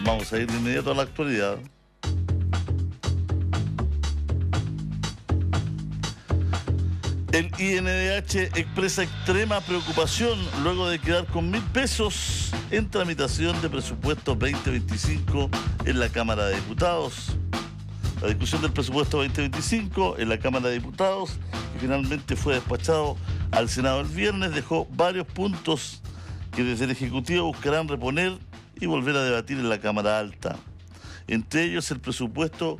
Vamos a ir de inmediato a la actualidad. El INDH expresa extrema preocupación luego de quedar con 1.000 pesos en tramitación de presupuesto 2025 en la Cámara de Diputados. La discusión del presupuesto 2025 en la Cámara de Diputados, que finalmente fue despachado al Senado el viernes, dejó varios puntos que desde el Ejecutivo buscarán reponer y volver a debatir en la Cámara Alta. Entre ellos el presupuesto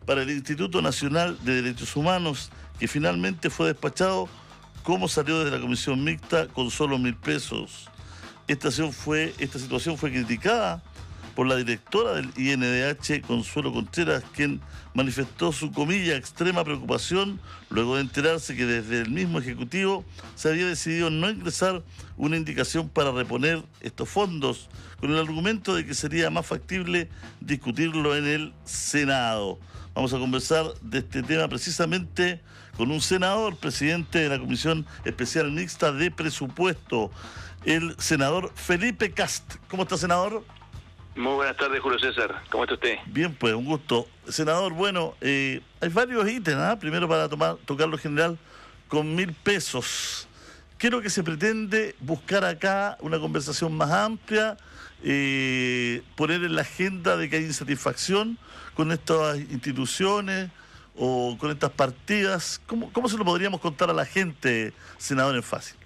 para el Instituto Nacional de Derechos Humanos, que finalmente fue despachado como salió desde la Comisión Mixta con solo 1.000 pesos. Esta situación fue criticada por la directora del INDH, Consuelo Contreras, quien manifestó su, comilla, extrema preocupación luego de enterarse que desde el mismo Ejecutivo se había decidido no ingresar una indicación para reponer estos fondos, con el argumento de que sería más factible discutirlo en el Senado. Vamos a conversar de este tema precisamente con un senador, presidente de la Comisión Especial Mixta de Presupuesto, el senador Felipe Kast. ¿Cómo está, senador? Muy buenas tardes, Julio César. ¿Cómo está usted? Bien, pues, un gusto. Senador, bueno, hay varios ítems, ¿eh? Primero para tocarlo general, con 1.000 pesos. ¿Qué es lo que se pretende buscar acá? Una conversación más amplia, poner en la agenda de que hay insatisfacción con estas instituciones o con estas partidas. ¿Cómo se lo podríamos contar a la gente, senador, en fácil?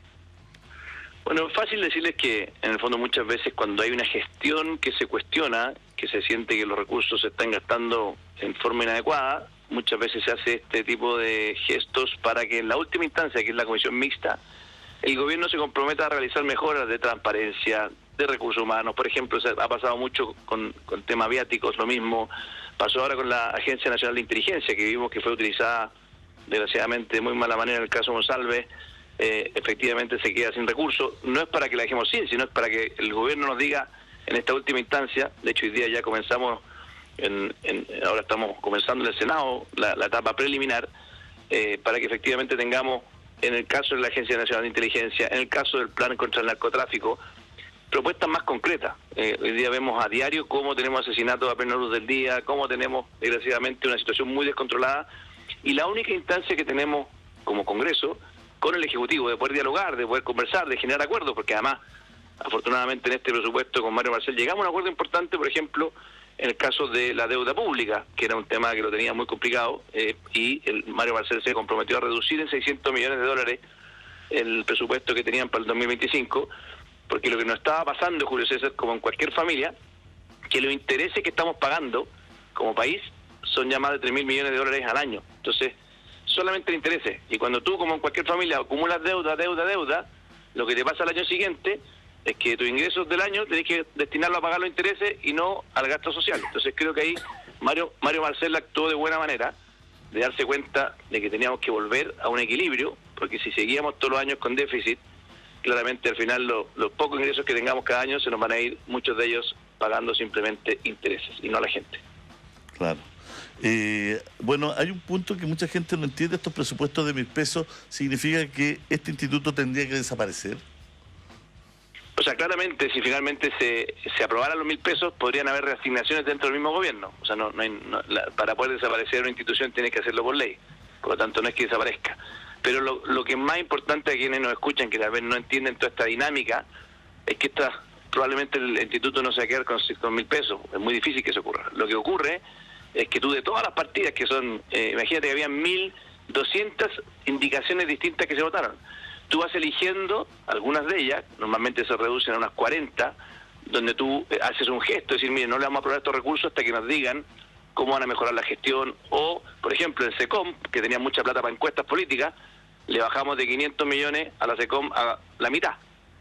Bueno, fácil decirles que en el fondo muchas veces cuando hay una gestión que se cuestiona, que se siente que los recursos se están gastando en forma inadecuada, muchas veces se hace este tipo de gestos para que en la última instancia, que es la Comisión Mixta, el gobierno se comprometa a realizar mejoras de transparencia, de recursos humanos. Por ejemplo, ha pasado mucho con temas viáticos, lo mismo pasó ahora con la Agencia Nacional de Inteligencia, que vimos que fue utilizada desgraciadamente de muy mala manera en el caso Monsalve. Efectivamente se queda sin recursos. No es para que la dejemos sin, sino es para que el gobierno nos diga en esta última instancia. De hecho, hoy día ya comenzamos, ahora estamos comenzando en el Senado la etapa preliminar, para que efectivamente tengamos, en el caso de la Agencia Nacional de Inteligencia, en el caso del Plan contra el Narcotráfico, propuestas más concretas. Hoy día vemos a diario cómo tenemos asesinatos a plena luz del día, cómo tenemos, desgraciadamente, una situación muy descontrolada, y la única instancia que tenemos como Congreso con el Ejecutivo de poder dialogar, de poder conversar, de generar acuerdos, porque además, afortunadamente en este presupuesto con Mario Marcel llegamos a un acuerdo importante, por ejemplo, en el caso de la deuda pública, que era un tema que lo tenía muy complicado, y Mario Marcel se comprometió a reducir en $600 millones el presupuesto que tenían para el 2025, porque lo que nos estaba pasando, Julio César, como en cualquier familia, que los intereses que estamos pagando como país son ya más de $3.000 millones al año. Entonces, solamente el interés. Y cuando tú, como en cualquier familia, acumulas deuda, lo que te pasa al año siguiente es que tus ingresos del año tenés que destinarlo a pagar los intereses y no al gasto social. Entonces creo que ahí Mario Marcel actuó de buena manera, de darse cuenta de que teníamos que volver a un equilibrio, porque si seguíamos todos los años con déficit, claramente al final los pocos ingresos que tengamos cada año se nos van a ir, muchos de ellos pagando simplemente intereses y no a la gente. Claro. Bueno, hay un punto que mucha gente no entiende. Estos presupuestos de 1.000 pesos significa que este instituto tendría que desaparecer. O sea, claramente, si finalmente se aprobaran los 1.000 pesos, podrían haber reasignaciones dentro del mismo gobierno. O sea, para poder desaparecer una institución tienes que hacerlo por ley. Por lo tanto, no es que desaparezca. Pero lo que es más importante a quienes nos escuchan, que tal vez no entienden toda esta dinámica, es que probablemente el instituto no se va a quedar con 1.000 pesos. Es muy difícil que eso ocurra. Lo que ocurre es que tú, de todas las partidas que son, imagínate que había 1.200 indicaciones distintas que se votaron. Tú vas eligiendo algunas de ellas, normalmente se reducen a unas 40, donde tú haces un gesto, es decir, mire, no le vamos a aprobar estos recursos hasta que nos digan cómo van a mejorar la gestión. O, por ejemplo, el SECOM, que tenía mucha plata para encuestas políticas, le bajamos de 500 millones a la SECOM a la mitad.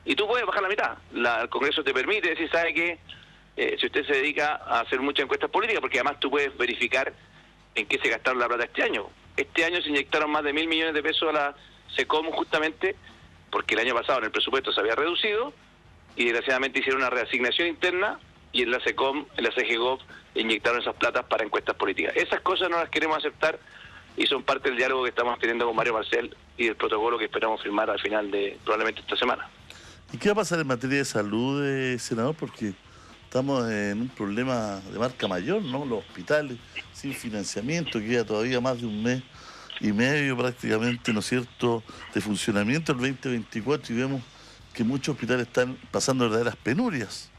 Y tú puedes bajar la mitad. El Congreso te permite decir, ¿sabe qué? Si usted se dedica a hacer muchas encuestas políticas, porque además tú puedes verificar en qué se gastaron la plata este año. Este año se inyectaron más de 1.000 millones de pesos a la SECOM justamente porque el año pasado en el presupuesto se había reducido y desgraciadamente hicieron una reasignación interna y en la SECOM, en la CGGOV, inyectaron esas platas para encuestas políticas. Esas cosas no las queremos aceptar y son parte del diálogo que estamos teniendo con Mario Marcel y del protocolo que esperamos firmar al final de probablemente esta semana. ¿Y qué va a pasar en materia de salud, senador? Porque estamos en un problema de marca mayor, ¿no? Los hospitales sin financiamiento, queda todavía más de 1 mes y medio prácticamente, ¿no es cierto?, de funcionamiento el 2024, y vemos que muchos hospitales están pasando verdaderas penurias.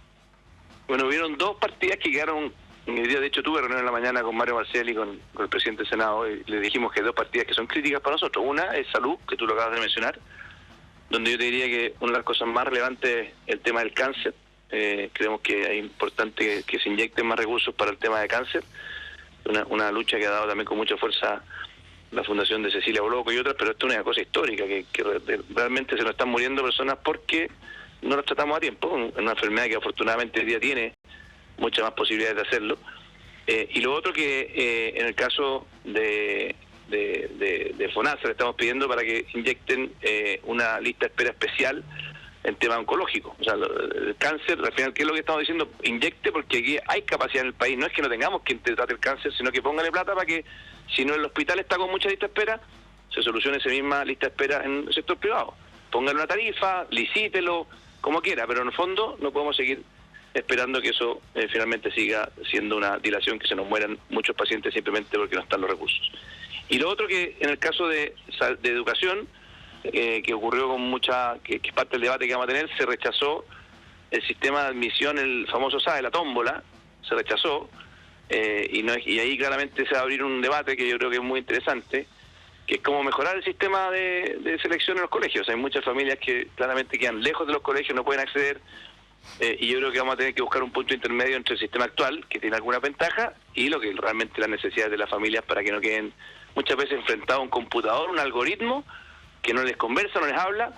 Bueno, hubieron 2 partidas que quedaron. El día, de hecho, tuve reunión en la mañana con Mario Marcel y con el presidente del Senado, y le dijimos que hay 2 partidas que son críticas para nosotros. Una es salud, que tú lo acabas de mencionar, donde yo te diría que una de las cosas más relevantes es el tema del cáncer. Creemos que es importante que se inyecten más recursos para el tema de cáncer, una lucha que ha dado también con mucha fuerza la Fundación de Cecilia Boloco y otras, pero esto es una cosa histórica, que realmente se nos están muriendo personas porque no los tratamos a tiempo, una enfermedad que afortunadamente hoy día tiene muchas más posibilidades de hacerlo. Y lo otro que en el caso de FONASA le estamos pidiendo para que inyecten una lista de espera especial en tema oncológico. O sea, el cáncer, al final, ¿qué es lo que estamos diciendo? Inyecte, porque aquí hay capacidad en el país. No es que no tengamos quien te trate el cáncer, sino que póngale plata para que, si no el hospital está con mucha lista de espera, se solucione esa misma lista de espera en el sector privado. Póngale una tarifa, licítelo, como quiera, pero en el fondo no podemos seguir esperando que eso finalmente siga siendo una dilación, que se nos mueran muchos pacientes simplemente porque no están los recursos. Y lo otro, que en el caso de educación, que ocurrió con que es parte del debate que vamos a tener, se rechazó el sistema de admisión, el famoso SAE, la tómbola, se rechazó, y ahí claramente se va a abrir un debate que yo creo que es muy interesante, que es cómo mejorar el sistema de selección en los colegios. Hay muchas familias que claramente quedan lejos de los colegios, no pueden acceder, y yo creo que vamos a tener que buscar un punto intermedio entre el sistema actual, que tiene alguna ventaja, y lo que realmente las necesidades de las familias, para que no queden muchas veces enfrentados a un computador, un algoritmo que no les conversa, no les habla,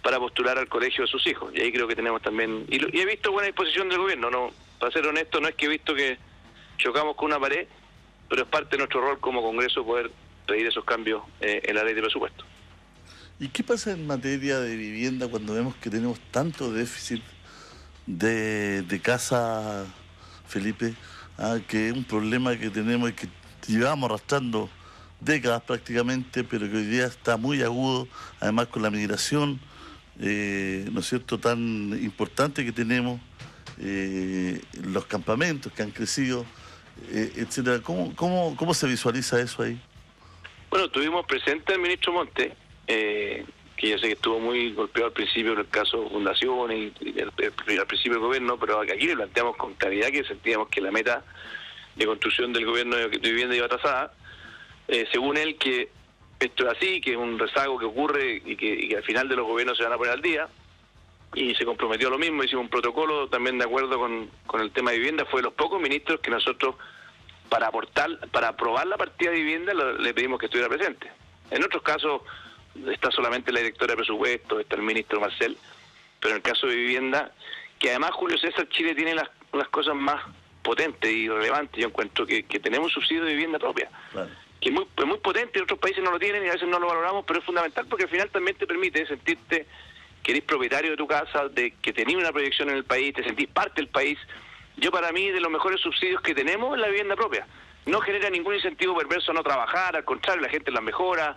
para postular al colegio de sus hijos. Y ahí creo que tenemos también, y he visto buena disposición del gobierno, no, para ser honesto, no es que he visto que chocamos con una pared, pero es parte de nuestro rol como Congreso poder pedir esos cambios en la ley de presupuesto. ¿Y qué pasa en materia de vivienda cuando vemos que tenemos tanto déficit de casa, Felipe? Que es un problema que tenemos y que llevamos arrastrando décadas prácticamente, pero que hoy día está muy agudo, además con la migración, ¿no es cierto?, tan importante que tenemos, los campamentos que han crecido, etcétera. ¿Cómo se visualiza eso ahí? Bueno, tuvimos presente al ministro Monte, que yo sé que estuvo muy golpeado al principio en el caso Fundación y al principio del gobierno, pero aquí le planteamos con claridad que sentíamos que la meta de construcción del gobierno de vivienda iba atrasada. Según él, que esto es así, que es un rezago que ocurre y que al final de los gobiernos se van a poner al día, y se comprometió a lo mismo. Hicimos un protocolo también de acuerdo con el tema de vivienda. Fue de los pocos ministros que nosotros, para aprobar la partida de vivienda, le pedimos que estuviera presente. En otros casos está solamente la directora de presupuesto, está el ministro Marcel, pero en el caso de vivienda, que además, Julio César, Chile tiene las cosas más potentes y relevantes. Yo encuentro que tenemos un subsidio de vivienda propia. Claro. Que es muy potente, y otros países no lo tienen y a veces no lo valoramos, pero es fundamental porque al final también te permite sentirte que eres propietario de tu casa, de que tenés una proyección en el país, te sentís parte del país. Yo, para mí, de los mejores subsidios que tenemos es la vivienda propia. No genera ningún incentivo perverso a no trabajar, al contrario, la gente las mejora,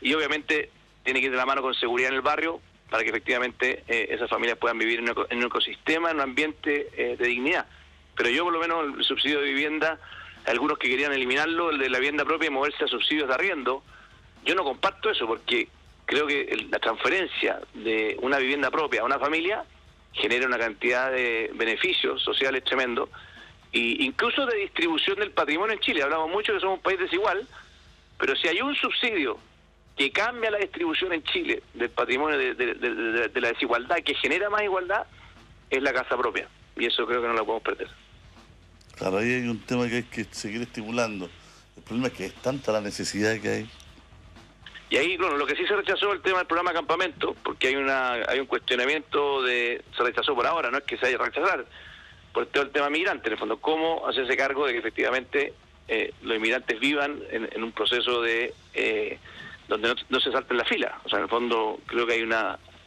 y obviamente tiene que ir de la mano con seguridad en el barrio para que efectivamente esas familias puedan vivir en un ecosistema, en un ambiente de dignidad. Pero yo, por lo menos, el subsidio de vivienda, algunos que querían eliminarlo, el de la vivienda propia y moverse a subsidios de arriendo, yo no comparto eso, porque creo que la transferencia de una vivienda propia a una familia genera una cantidad de beneficios sociales tremendos, e incluso de distribución del patrimonio en Chile. Hablamos mucho que somos un país desigual, pero si hay un subsidio que cambia la distribución en Chile del patrimonio, de la desigualdad, que genera más igualdad, es la casa propia, y eso creo que no la podemos perder. Claro, ahí hay un tema que hay que seguir estimulando. El problema es que es tanta la necesidad que hay. Y ahí, bueno, lo que sí se rechazó el tema del programa campamento, porque hay un cuestionamiento se rechazó por ahora, no es que se haya rechazado, por todo el tema migrante, en el fondo, cómo hacerse cargo de que efectivamente los inmigrantes vivan en un proceso de donde no se salten la fila. O sea, en el fondo, creo que hay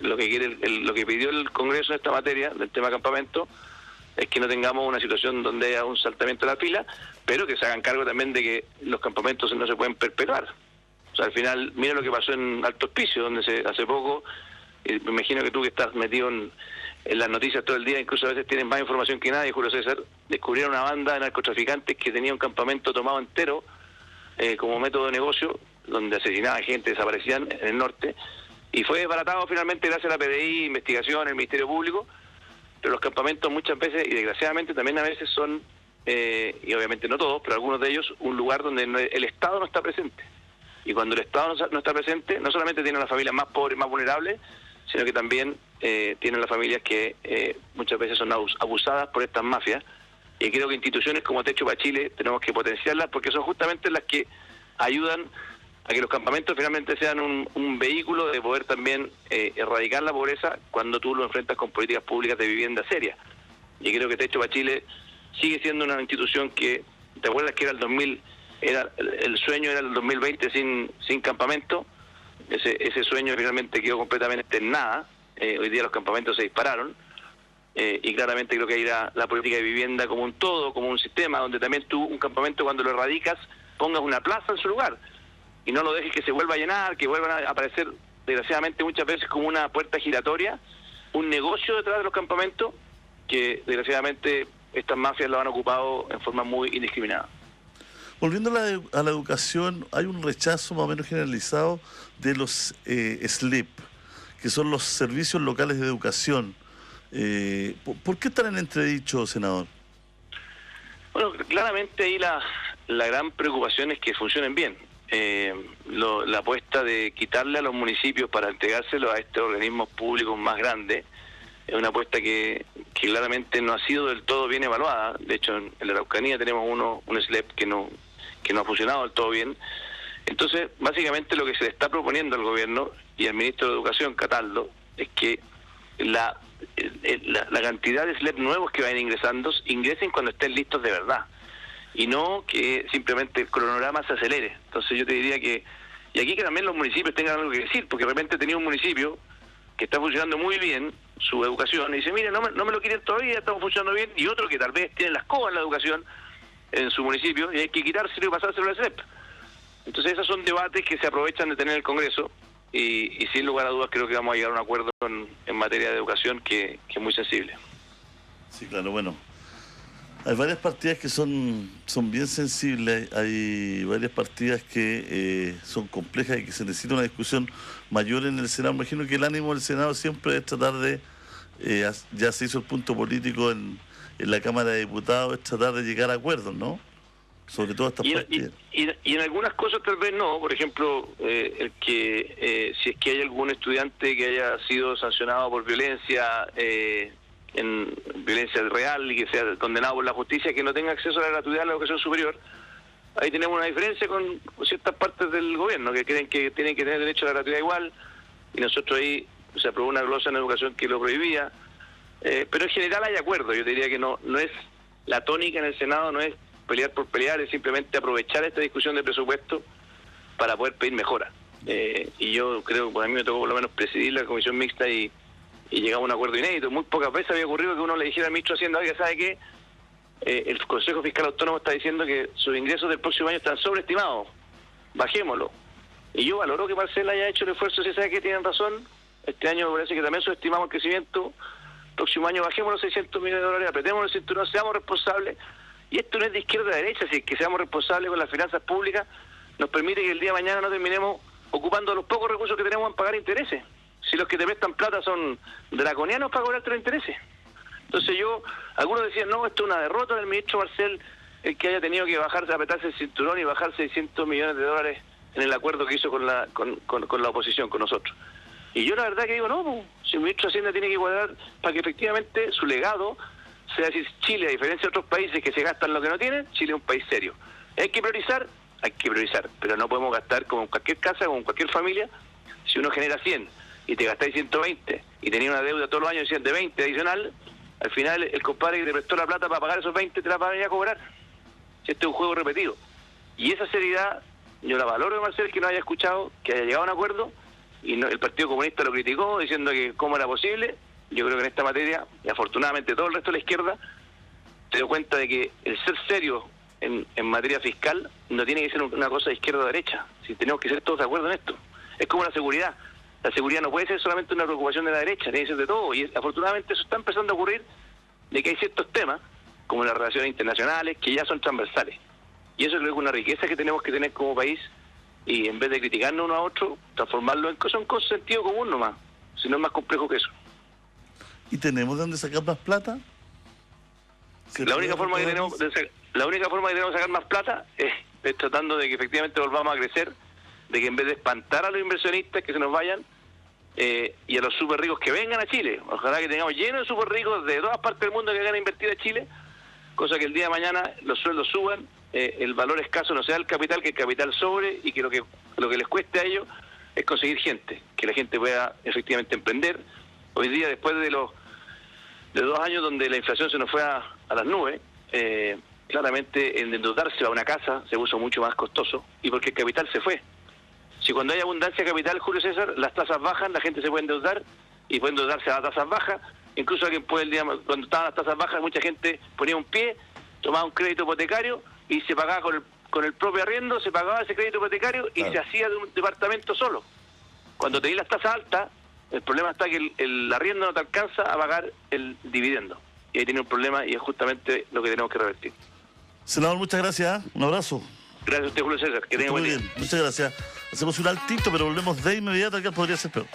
lo que pidió el Congreso en esta materia, del tema campamento, es que no tengamos una situación donde haya un saltamiento de la fila, pero que se hagan cargo también de que los campamentos no se pueden perpetuar. O sea, al final, mira lo que pasó en Alto Hospicio, donde hace poco, me imagino que tú, que estás metido en en las noticias todo el día, incluso a veces tienen más información que nadie, Julio César, descubrieron una banda de narcotraficantes que tenía un campamento tomado entero como método de negocio, donde asesinaban gente, desaparecían en el norte, y fue desbaratado finalmente gracias a la PDI, investigación, el Ministerio Público, pero los campamentos muchas veces, y desgraciadamente también a veces son, y obviamente no todos, pero algunos de ellos, un lugar donde el Estado no está presente. Y cuando el Estado no está presente, no solamente tienen las familias más pobres, más vulnerables, sino que también tienen las familias que muchas veces son abusadas por estas mafias. Y creo que instituciones como Techo para Chile tenemos que potenciarlas porque son justamente las que ayudan a que los campamentos finalmente sean un vehículo de poder también erradicar la pobreza cuando tú lo enfrentas con políticas públicas de vivienda serias. Y creo que Techo para Chile sigue siendo una institución que, ¿te acuerdas que era el sueño era el 2020 sin campamento? Ese sueño finalmente quedó completamente en nada. Hoy día los campamentos se dispararon y claramente creo que hay la política de vivienda como un todo, como un sistema, donde también tú un campamento cuando lo erradicas pongas una plaza en su lugar y no lo dejes que se vuelva a llenar, que vuelvan a aparecer desgraciadamente muchas veces como una puerta giratoria, un negocio detrás de los campamentos que desgraciadamente estas mafias lo han ocupado en forma muy indiscriminada. Volviendo a la educación, hay un rechazo más o menos generalizado de los SLEP, que son los servicios locales de educación. ¿Por qué están en entredicho, senador? Bueno, claramente ahí la gran preocupación es que funcionen bien. La apuesta de quitarle a los municipios para entregárselo a estos organismos públicos más grandes es una apuesta que claramente no ha sido del todo bien evaluada. De hecho, en la Araucanía tenemos un SLEP que no ha funcionado del todo bien. Entonces, básicamente lo que se le está proponiendo al gobierno y al ministro de Educación, Cataldo, es que la cantidad de SLEP nuevos que vayan ingresando, ingresen cuando estén listos de verdad. Y no que simplemente el cronograma se acelere. Entonces yo te diría que, y aquí que también los municipios tengan algo que decir, porque de repente tenía un municipio que está funcionando muy bien su educación, y dice, mire, no me lo quieren todavía, estamos funcionando bien, y otro que tal vez tiene las cobas en la educación en su municipio, y hay que quitárselo y pasárselo al SLEP. Entonces esos son debates que se aprovechan de tener el Congreso, y sin lugar a dudas creo que vamos a llegar a un acuerdo en materia de educación que es muy sensible. Sí, claro, bueno. Hay varias partidas que son bien sensibles, hay varias partidas que son complejas y que se necesita una discusión mayor en el Senado. Me imagino que el ánimo del Senado siempre es tratar de, ya se hizo el punto político en la Cámara de Diputados, es tratar de llegar a acuerdos, ¿no? Sobre todo estas partidas. Y en algunas cosas tal vez no, por ejemplo, si es que hay algún estudiante que haya sido sancionado por violencia, en violencia real y que sea condenado por la justicia, que no tenga acceso a la gratuidad de la educación superior, ahí tenemos una diferencia con ciertas partes del gobierno que creen que tienen que tener derecho a la gratuidad igual, y nosotros ahí se aprobó una glosa en educación que lo prohibía, pero en general hay acuerdo. Yo diría que no es la tónica en el Senado, no es pelear por pelear, es simplemente aprovechar esta discusión de presupuesto para poder pedir mejora. Y yo creo que a mí me tocó por lo menos presidir la comisión mixta y llegamos a un acuerdo inédito. Muy pocas veces había ocurrido que uno le dijera al ministro de Hacienda, oiga, ¿sabe qué? El Consejo Fiscal Autónomo está diciendo que sus ingresos del próximo año están sobreestimados, bajémoslo. Y yo valoro que Marcela haya hecho el esfuerzo, si sabe que tienen razón, este año me parece que también subestimamos el crecimiento, próximo año bajemos los 600 millones de dólares, apretemos el cinturón, seamos responsables. Y esto no es de izquierda a derecha, si es que seamos responsables con las finanzas públicas, nos permite que el día de mañana no terminemos ocupando los pocos recursos que tenemos en pagar intereses. Si los que te prestan plata son draconianos para cobrarte los intereses. Entonces algunos decían, no, esto es una derrota del ministro Marcel, el que haya tenido que apretarse el cinturón y bajar 600 millones de dólares en el acuerdo que hizo con la oposición, con nosotros. Y yo la verdad que digo, no, si el ministro de Hacienda tiene que cuadrar para que efectivamente su legado sea decir, Chile, a diferencia de otros países que se gastan lo que no tienen, Chile es un país serio. Hay que priorizar, pero no podemos gastar como en cualquier casa, como en cualquier familia. Si uno genera 100 y te gastáis 120 y tenía una deuda todos los años de 20 adicional, al final el compadre que te prestó la plata para pagar esos 20 te la va a venir a cobrar. Si este es un juego repetido. Y esa seriedad, yo la valoro de Marcel, que no haya escuchado, que haya llegado a un acuerdo, y el Partido Comunista lo criticó diciendo que cómo era posible. Yo creo que en esta materia, y afortunadamente todo el resto de la izquierda, se dio cuenta de que el ser serio en materia fiscal no tiene que ser una cosa de izquierda o derecha. Si tenemos que ser todos de acuerdo en esto. Es como la seguridad. La seguridad no puede ser solamente una preocupación de la derecha, tiene que ser de todo. Y afortunadamente eso está empezando a ocurrir, de que hay ciertos temas, como las relaciones internacionales, que ya son transversales. Y eso creo que es una riqueza que tenemos que tener como país, y en vez de criticarnos uno a otro, transformarlo en cosas con sentido común nomás, si no es más complejo que eso. ¿Y tenemos de dónde sacar más plata? La única forma que tenemos de sacar más plata es tratando de que efectivamente volvamos a crecer, de que en vez de espantar a los inversionistas que se nos vayan, y a los súper ricos que vengan a Chile, ojalá que tengamos lleno de súper ricos de todas partes del mundo que vengan a invertir a Chile, cosa que el día de mañana los sueldos suban, el valor escaso no sea el capital, que el capital sobre, y que lo que les cueste a ellos es conseguir gente, que la gente pueda efectivamente emprender. Hoy día, después de 2 años donde la inflación se nos fue a las nubes, claramente el endeudarse a una casa se puso mucho más costoso, y porque el capital se fue. Si cuando hay abundancia de capital, Julio César, las tasas bajan, la gente se puede endeudar, y puede endeudarse a las tasas bajas. Incluso alguien puede, cuando estaban las tasas bajas, mucha gente ponía un pie, tomaba un crédito hipotecario y se pagaba con el propio arriendo, se pagaba ese crédito hipotecario y se hacía de un departamento solo. Cuando tenéis las tasas altas, el problema está que el arriendo no te alcanza a pagar el dividendo. Y ahí tiene un problema, y es justamente lo que tenemos que revertir. Senador, muchas gracias. Un abrazo. Gracias a usted, Julio César. Que tenga buen día. Muchas gracias. Hacemos un altito, pero volvemos de inmediato, que podría ser peor.